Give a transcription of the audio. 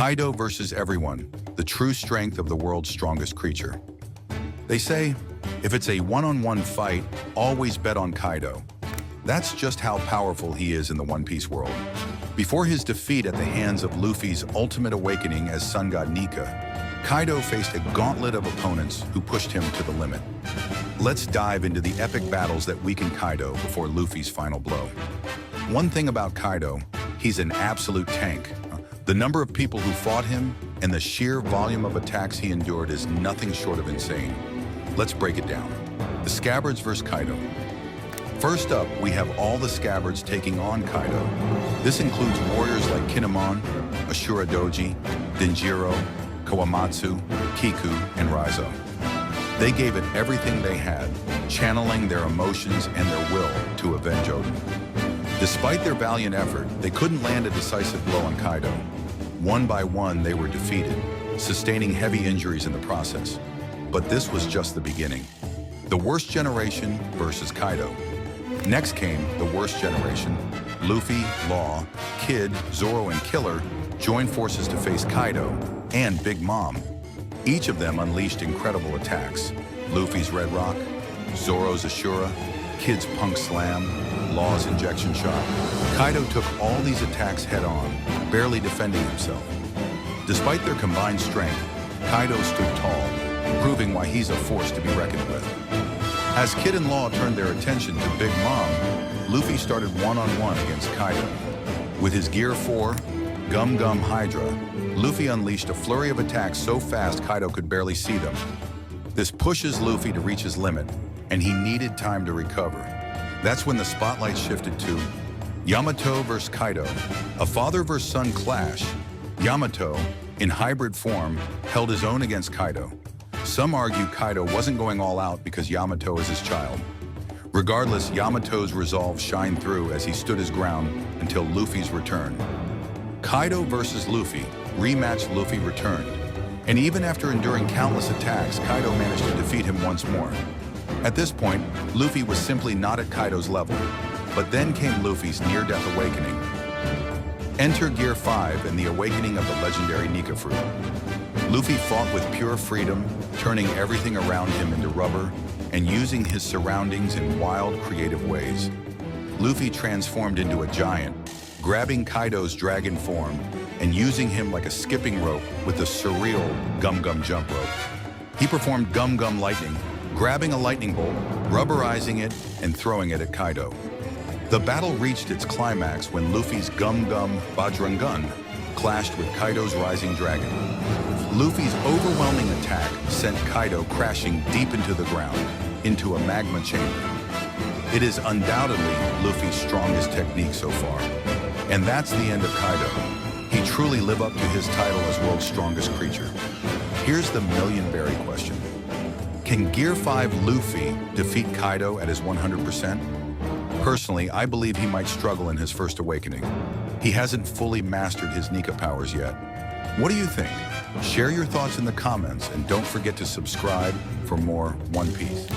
Kaido versus everyone, the true strength of the world's strongest creature. They say, if it's a one-on-one fight, always bet on Kaido. That's just how powerful he is in the One Piece world. Before his defeat at the hands of Luffy's ultimate awakening as Sun God Nika, Kaido faced a gauntlet of opponents who pushed him to the limit. Let's dive into the epic battles that weakened Kaido before Luffy's final blow. One thing about Kaido, he's an absolute tank. The number of people who fought him and the sheer volume of attacks he endured is nothing short of insane. Let's break it down. The Scabbards vs Kaido. First up, we have all the Scabbards taking on Kaido. This includes warriors like Kinemon, Ashura Doji, Denjiro, Kawamatsu, Kiku, and Raizo. They gave it everything they had, channeling their emotions and their will to avenge Odin. Despite their valiant effort, they couldn't land a decisive blow on Kaido. One by one, they were defeated, sustaining heavy injuries in the process. But this was just the beginning. The Worst Generation versus Kaido. Next came the Worst Generation. Luffy, Law, Kid, Zoro, and Killer joined forces to face Kaido and Big Mom. Each of them unleashed incredible attacks. Luffy's Red Rock, Zoro's Ashura, Kid's Punk Slam, Law's Injection Shot. Kaido took all these attacks head-on, barely defending himself. Despite their combined strength, Kaido stood tall, proving why he's a force to be reckoned with. As Kid and Law turned their attention to Big Mom, Luffy started one-on-one against Kaido. With his Gear 4, Gum Gum Hydra, Luffy unleashed a flurry of attacks so fast Kaido could barely see them. This pushes Luffy to reach his limit, and he needed time to recover. That's when the spotlight shifted to Yamato vs Kaido, a father vs son clash. Yamato, in hybrid form, held his own against Kaido. Some argue Kaido wasn't going all out because Yamato is his child. Regardless, Yamato's resolve shined through as he stood his ground until Luffy's return. Kaido versus Luffy, rematch. Luffy returned. And even after enduring countless attacks, Kaido managed to defeat him once more. At this point, Luffy was simply not at Kaido's level. But then came Luffy's near-death awakening. Enter Gear 5 and the awakening of the legendary Nika fruit. Luffy fought with pure freedom, turning everything around him into rubber and using his surroundings in wild, creative ways. Luffy transformed into a giant, grabbing Kaido's dragon form and using him like a skipping rope with the surreal Gum Gum jump rope. He performed Gum Gum lightning, grabbing a lightning bolt, rubberizing it, and throwing it at Kaido. The battle reached its climax when Luffy's Gum Gum Bajrangun clashed with Kaido's rising dragon. Luffy's overwhelming attack sent Kaido crashing deep into the ground, into a magma chamber. It is undoubtedly Luffy's strongest technique so far. And that's the end of Kaido. He truly lived up to his title as world's strongest creature. Here's the million-berry question. Can Gear 5 Luffy defeat Kaido at his 100%? Personally, I believe he might struggle in his first awakening. He hasn't fully mastered his Nika powers yet. What do you think? Share your thoughts in the comments and don't forget to subscribe for more One Piece.